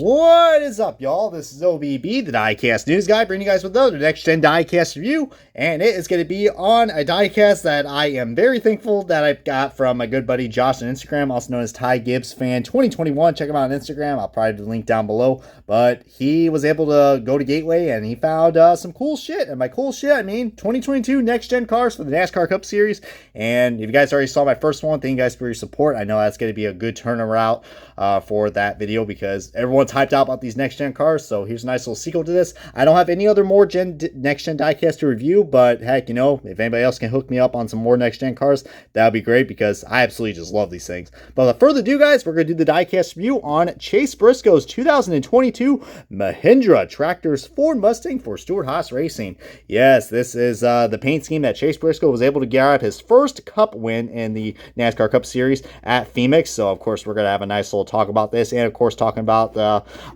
What is up, y'all? This is OBB, the Diecast News Guy, bringing you guys with another next-gen diecast review, and it is going to be on a diecast that I am very thankful that I got from my good buddy Josh on Instagram, also known as Ty Gibbs Fan 2021. Check him out on Instagram. I'll probably link down below, but he was able to go to Gateway, and he found some cool shit, and by cool shit, I mean 2022 next-gen cars for the NASCAR Cup Series, and if you guys already saw my first one, thank you guys for your support. I know that's going to be a good turnaround for that video because everyone's hyped out about these next gen cars. So here's a nice little sequel to this. I don't have any other more next gen diecast to review, but heck, you know, if anybody else can hook me up on some more next gen cars, that would be great because I absolutely just love these things. But without further ado, guys, we're going to do the diecast review on Chase Briscoe's 2022 Mahindra Tractors Ford Mustang for Stewart-Haas Racing. Yes, this is the paint scheme that Chase Briscoe was able to grab his first Cup win in the NASCAR Cup Series at Phoenix. So of course we're going to have a nice little talk about this, and of course talking about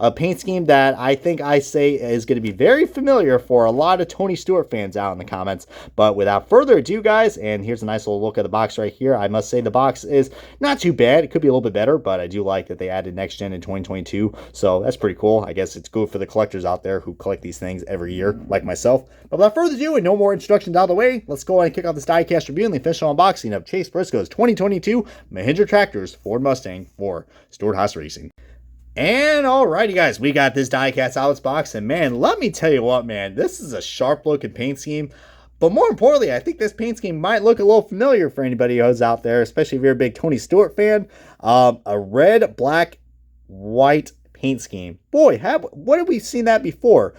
a paint scheme that I think I say is going to be very familiar for a lot of Tony Stewart fans out in the comments. But without further ado, guys, and here's a nice little look at the box right here. I must say the box is not too bad. It could be a little bit better, but I do like that they added next gen in 2022, so that's pretty cool. I guess it's good for the collectors out there who collect these things every year like myself. But without further ado and no more introductions out of the way, let's go ahead and kick off this diecast review and the official unboxing of Chase Briscoe's 2022 Mahindra Tractors Ford Mustang for Stewart-Haas Racing. And alrighty, guys, we got this diecast out of its box, and man, let me tell you what, man, this is a sharp looking paint scheme. But more importantly, I think this paint scheme might look a little familiar for anybody who's out there, especially if you're a big Tony Stewart fan. A red, black, white paint scheme. Boy, what have we seen that before?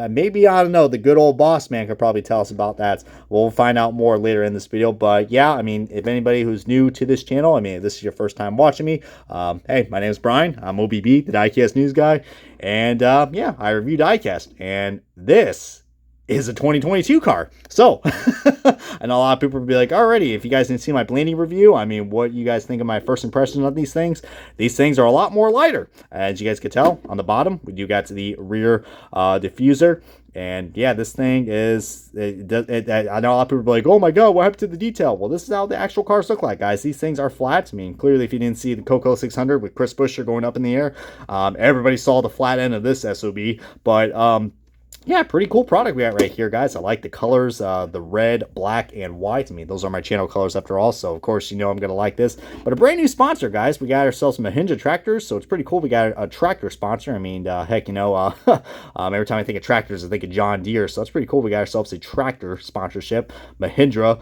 Maybe, I don't know, the good old boss man could probably tell us about that. We'll find out more later in this video. But yeah, I mean, if anybody who's new to this channel, I mean, if this is your first time watching me, hey, my name is Brian. I'm OBB, the Diecast News Guy. And yeah, I review diecast. And this is a 2022 car. So I know a lot of people will be like, alrighty, if you guys didn't see my Blaney review, I mean, what you guys think of my first impressions of these things? These things are a lot more lighter. As you guys can tell on the bottom, we do got to the rear diffuser. And yeah, this thing is, I know a lot of people will be like, oh my god, what happened to the detail? Well, this is how the actual cars look like, guys. These things are flat. I mean, clearly, if you didn't see the Coco 600 with Chris Buescher going up in the air, everybody saw the flat end of this SOB. But yeah, pretty cool product we got right here, guys. I like the colors, the red, black, and white. I mean, those are my channel colors after all, so of course you know I'm going to like this. But a brand new sponsor, guys. We got ourselves some Mahindra tractors, so it's pretty cool. We got a tractor sponsor. I mean, heck, you know, every time I think of tractors, I think of John Deere, so that's pretty cool. We got ourselves a tractor sponsorship, Mahindra.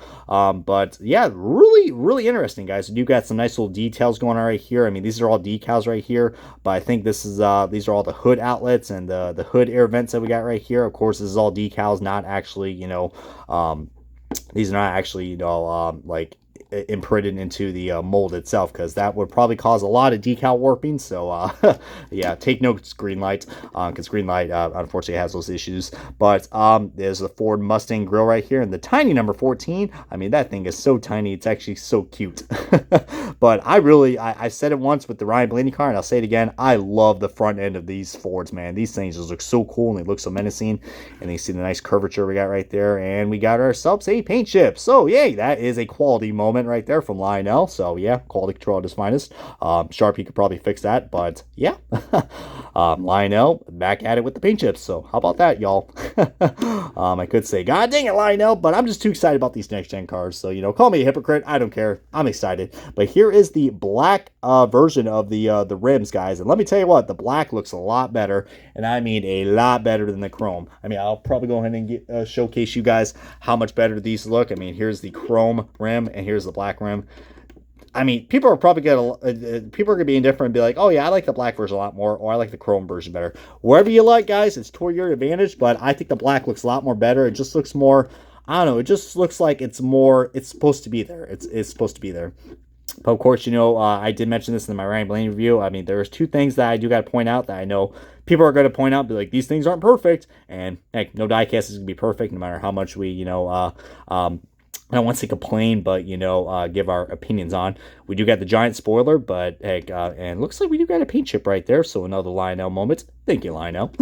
But yeah, really, really interesting, guys. We do got some nice little details going on right here. I mean, these are all decals right here, but I think this is these are all the hood outlets and the hood air vents that we got right here. Of course, this is all decals, not actually, you know, these are not actually, you know, like imprinted into the mold itself, because that would probably cause a lot of decal warping. So yeah, take notes, Greenlight, because Greenlight unfortunately has those issues. But there's the Ford Mustang grill right here, and the tiny number 14. I mean, that thing is so tiny, it's actually so cute. But I said it once with the Ryan Blaney car, and I'll say it again, I love the front end of these Fords, man. These things just look so cool, and they look so menacing. And you see the nice curvature we got right there, and we got ourselves a paint chip. So yay, that is a quality moment right there from Lionel. So yeah, quality control at its finest. Sharpie could probably fix that, but yeah. Lionel back at it with the paint chips. So how about that, y'all? I could say, god dang it, Lionel, but I'm just too excited about these next gen cars. So, you know, call me a hypocrite, I don't care, I'm excited. But here is the black version of the rims, guys, and let me tell you what, the black looks a lot better, and I mean a lot better than the chrome. I mean, I'll probably go ahead and showcase you guys how much better these look. I mean, here's the chrome rim and here's the black rim. I mean, people are probably gonna be indifferent and be like, oh yeah, I like the black version a lot more, or I like the chrome version better. Wherever you like, guys, it's toward your advantage, but I think the black looks a lot more better. It just looks more, I don't know, it just looks like it's supposed to be there. It's supposed to be there. But of course, you know, I did mention this in my Ryan Blaney review. I mean, there's two things that I do got to point out that I know people are going to point out, be like, these things aren't perfect. And heck, no diecast is going to be perfect, no matter how much we, you know, I don't want to say complain, but, you know, give our opinions on. We do got the giant spoiler, but heck, and looks like we do got a paint chip right there. So another Lionel moment. Thank you, Lionel.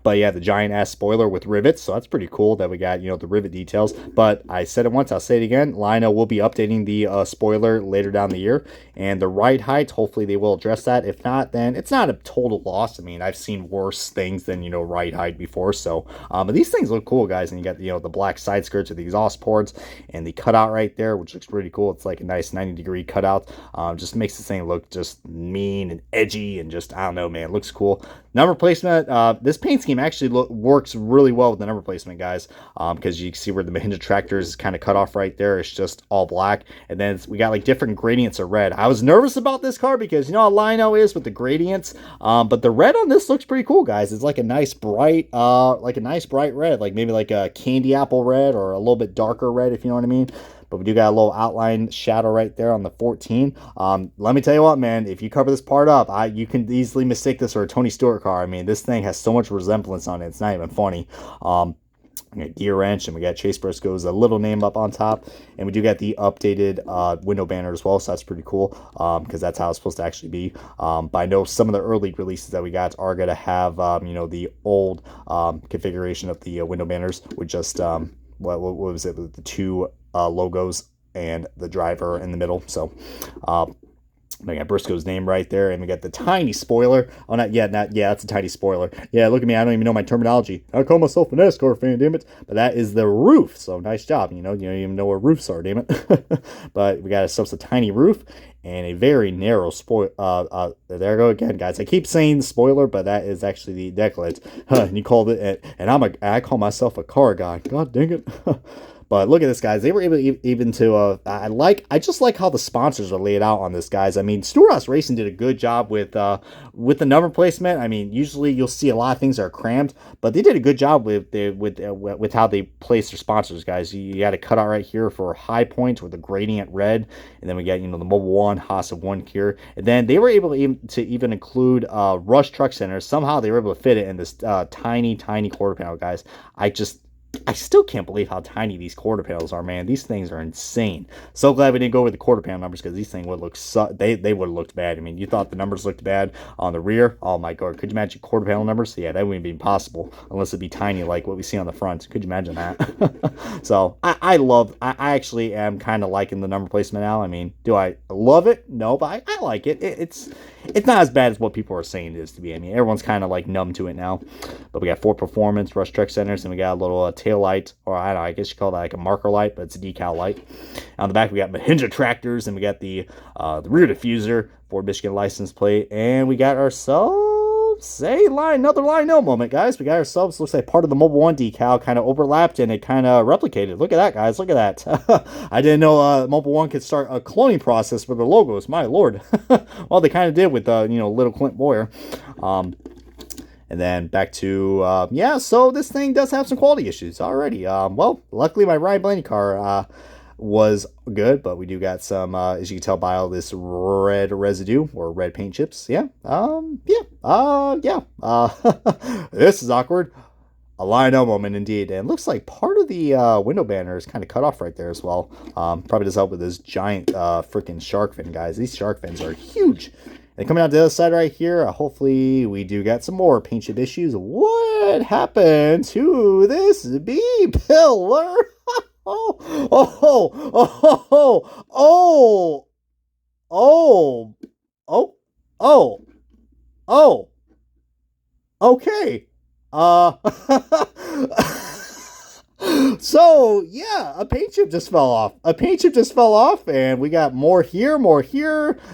But yeah, the giant ass spoiler with rivets, so that's pretty cool that we got, you know, the rivet details. But I said it once, I'll say it again. Lionel will be updating the spoiler later down the year, and the ride height, hopefully they will address that. If not, then it's not a total loss. I mean, I've seen worse things than, you know, ride height before. So, but these things look cool, guys. And you got, you know, the black side skirts with the exhaust ports and the cutout right there, which looks pretty cool. It's like a nice 90-degree cutout. Just makes this thing look just mean and edgy and just, I don't know, man, it looks cool. Number placement, this paint scheme actually works really well with the number placement, guys, because you can see where the Mahindra tractor is kind of cut off right there. It's just all black, and then we got like different gradients of red. I was nervous about this car because you know how Lionel is with the gradients, but the red on this looks pretty cool, guys. It's like a nice bright, red, like maybe like a candy apple red or a little bit darker red, if you know what I mean. But we do got a little outline shadow right there on the 14. Let me tell you what, man, if you cover this part up, you can easily mistake this for a Tony Stewart car. I mean, this thing has so much resemblance on it. It's not even funny. We got gear wrench, and we got Chase Briscoe's a little name up on top, and we do got the updated window banner as well, so that's pretty cool, because that's how it's supposed to actually be. But I know some of the early releases that we got are going to have, you know, the old configuration of the window banners with just, what was it, with the two logos and the driver in the middle. So we got Briscoe's name right there, and we got the tiny spoiler. Oh, not yet, that's a tiny spoiler. Yeah, look at me, I don't even know my terminology. I call myself an NASCAR fan, damn it. But that is the roof, so nice job. You don't even know where roofs are, damn it. But we got ourselves a tiny roof and a very narrow spoiler. There I go again, guys. I keep saying spoiler, but that is actually the decklet. And you called it, and I call myself a car guy. God dang it. But look at this, guys. They were able even to, I just like how the sponsors are laid out on this, guys. I mean, Stewart-Haas Racing did a good job with the number placement. I mean, usually you'll see a lot of things that are crammed, but they did a good job with how they place their sponsors, guys. You got a cutout right here for High Point with the gradient red, and then we got, you know, the Mobile One, Haas of One here, and then they were able to even include Rush Truck Center. Somehow they were able to fit it in this tiny quarter panel, guys. I still can't believe how tiny these quarter panels are, man. These things are insane. So glad we didn't go with the quarter panel numbers, because these things would look they would have looked bad. I mean, you thought the numbers looked bad on the rear. Oh my god, could you imagine quarter panel numbers? Yeah, that wouldn't be possible unless it'd be tiny like what we see on the front. Could you imagine that? So I actually am kind of liking the number placement now. I mean, do I love it? No, but I like it. It's not as bad as what people are saying it is to be. I mean, everyone's kind of like numb to it now. But we got 4 performance Rush Truck Centers, and we got a little tail light, or I don't know, I guess you call that like a marker light, but it's a decal light. On the back, we got Mahindra tractors, and we got the rear diffuser, Ford Michigan license plate, and we got ourselves another Lionel moment, guys. We got ourselves, looks like part of the Mobile One decal kind of overlapped, and it kind of replicated. Look at that, guys. Look at that. I didn't know Mobile One could start a cloning process for their logos. My lord. Well, they kind of did with, you know, little Clint Boyer. And then back to, so this thing does have some quality issues already. Well, luckily my Ryan Blaney car was good, but we do got some, as you can tell by all this red residue or red paint chips. Yeah. This is awkward. A Lionel moment indeed. And it looks like part of the window banner is kind of cut off right there as well. Probably does help with this giant freaking shark fin, guys. These shark fins are huge. And coming out the other side right here, hopefully we do get some more paint chip issues. What happened to this B-pillar? Okay. So yeah, a paint chip just fell off. And we got more here.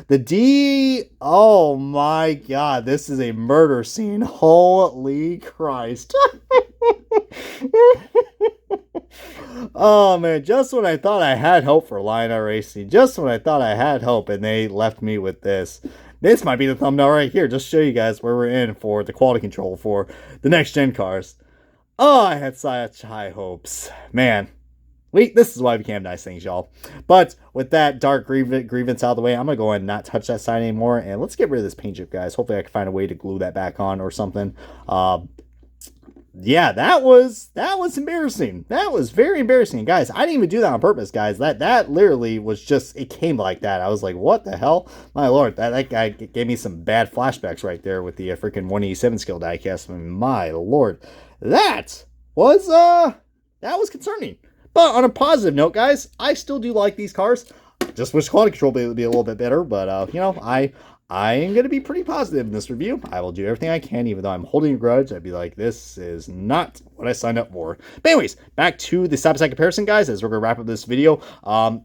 The D, oh my god, this is a murder scene. Holy Christ. Oh man, just when I thought I had hope for Lionel Racing, and they left me with this. This might be the thumbnail right here, just to show you guys where we're in for the quality control for the next gen cars. Oh, I had such high hopes. Man, this is why we can't have nice things, y'all. But with that dark grievance out of the way, I'm going to go ahead and not touch that side anymore. And let's get rid of this paint chip, guys. Hopefully I can find a way to glue that back on or something. Yeah, that was embarrassing. That was very embarrassing, guys. I didn't even do that on purpose, guys. That literally was just, it came like that. I was like, what the hell, my lord, that guy gave me some bad flashbacks right there with the freaking 187 skill diecast. I mean, my lord, that was that was concerning. But on a positive note, guys, I still do like these cars. Just wish quality control would be a little bit better, but you know, I am going to be pretty positive in this review. I will do everything I can, even though I'm holding a grudge. I'd be like, this is not what I signed up for. But anyways, back to the side-by-side comparison, guys, as we're going to wrap up this video.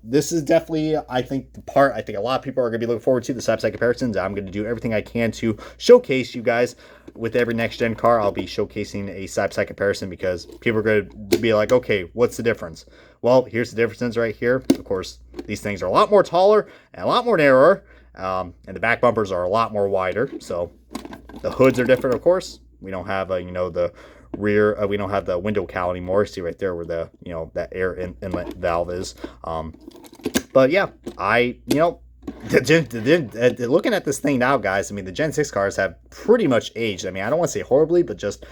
This is definitely, I think, the part I think a lot of people are going to be looking forward to, the side-by-side comparisons. I'm going to do everything I can to showcase you guys. With every next-gen car, I'll be showcasing a side-by-side comparison because people are going to be like, okay, what's the difference? Well, here's the differences right here. Of course, these things are a lot more taller and a lot more narrower. And the back bumpers are a lot more wider, so the hoods are different. Of course, we don't have you know, the rear. We don't have the window cowl anymore. See right there where the, you know, that air inlet valve is. But yeah, you know, looking at this thing now, guys. I mean, the Gen 6 cars have pretty much aged. I mean, I don't want to say horribly, but just,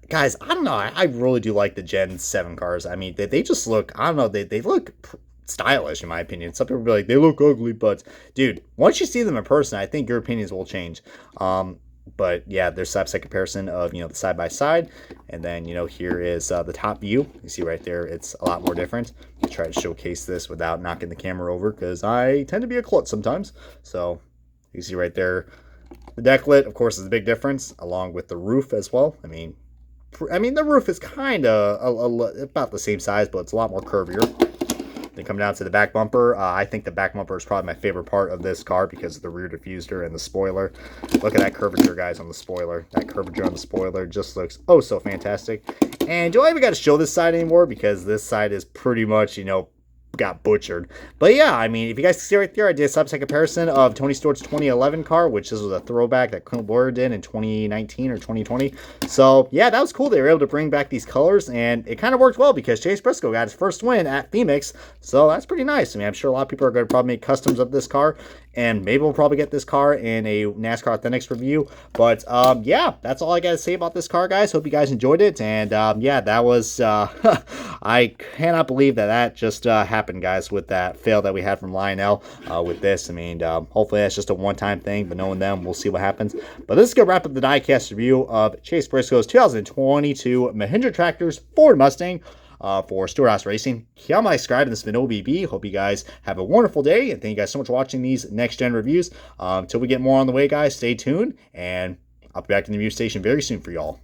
guys, I don't know. I really do like the Gen 7 cars. I mean, they just look. I don't know. They look stylish, in my opinion. Some people be like, they look ugly, but dude, once you see them in person, I think your opinions will change. But yeah, there's side-by-side comparison of, you know, the side-by-side, and then, you know, here is the top view. You see right there, it's a lot more different. I'll try to showcase this without knocking the camera over, because I tend to be a klutz sometimes. So you see right there, the deck lit, of course, is a big difference, along with the roof as well. I mean, the roof is kind of about the same size, but it's a lot more curvier. Then come down to the back bumper. I think the back bumper is probably my favorite part of this car because of the rear diffuser and the spoiler. Look at that curvature, guys, on the spoiler. That curvature on the spoiler just looks oh so fantastic. And do I even got to show this side anymore? Because this side is pretty much, you know, got butchered. But yeah, I mean, if you guys can see right there, I did a side-by-side comparison of Tony Stewart's 2011 car, which this was a throwback that Clint Boyer did in 2019 or 2020. So yeah, that was cool. They were able to bring back these colors, and it kind of worked well because Chase Briscoe got his first win at Phoenix. So that's pretty nice. I mean, I'm sure a lot of people are going to probably make customs of this car, and maybe we'll probably get this car in a NASCAR Authentics review. But yeah, that's all I got to say about this car, guys. Hope you guys enjoyed it. And yeah, that was I cannot believe that just happened, guys, with that fail that we had from Lionel with this. I mean, hopefully that's just a one-time thing, but knowing them, we'll see what happens. But this is going to wrap up the diecast review of Chase Briscoe's 2022 Mahindra Tractors Ford Mustang for Storehouse Racing. Hit my subscribe, and this has been OBB. Hope you guys have a wonderful day, and thank you guys so much for watching these next-gen reviews. Until we get more on the way, guys, stay tuned, and I'll be back in the review station very soon for y'all.